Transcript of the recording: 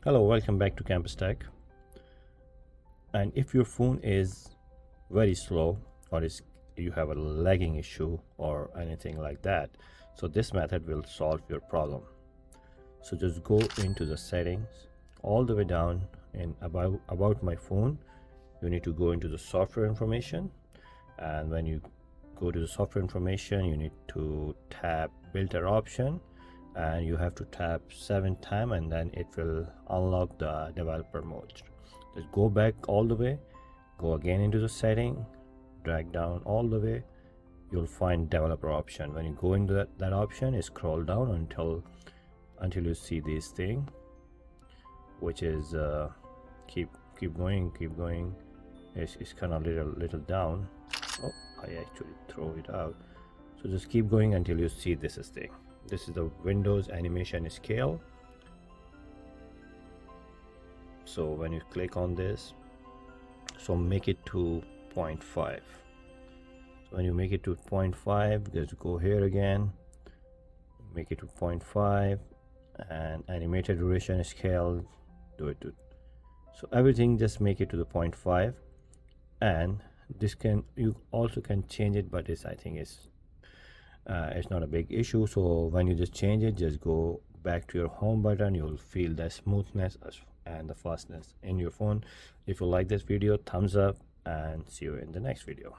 Hello, welcome back to campustech. And if your phone is very slow, or you have a lagging issue or anything like that, so this method will solve your problem. So just go into the settings all the way down, and about my phone you need to go into the software information, and when you go to the software information you need to tap filter option, and you have to tap 7 times, and then it will unlock the developer mode. Just go back all the way, go again into the setting, drag down all the way, you'll find developer option. When you go into that option, scroll down until you see this thing, which is keep going. It's kind of little down. Oh, I actually throw it out. So just keep going until you see this thing. This is the Windows animation scale. So when you click on this, so make it to 0.5. So when you make it to 0.5, just go here again, make it to 0.5, and animated duration scale, do it to, so everything just make it to the 0.5. And this you also can change it, but I think it's not a big issue. So when you just change it, just go back to your home button, you'll feel the smoothness and the fastness in your phone. If you like this video, thumbs up, and see you in the next video.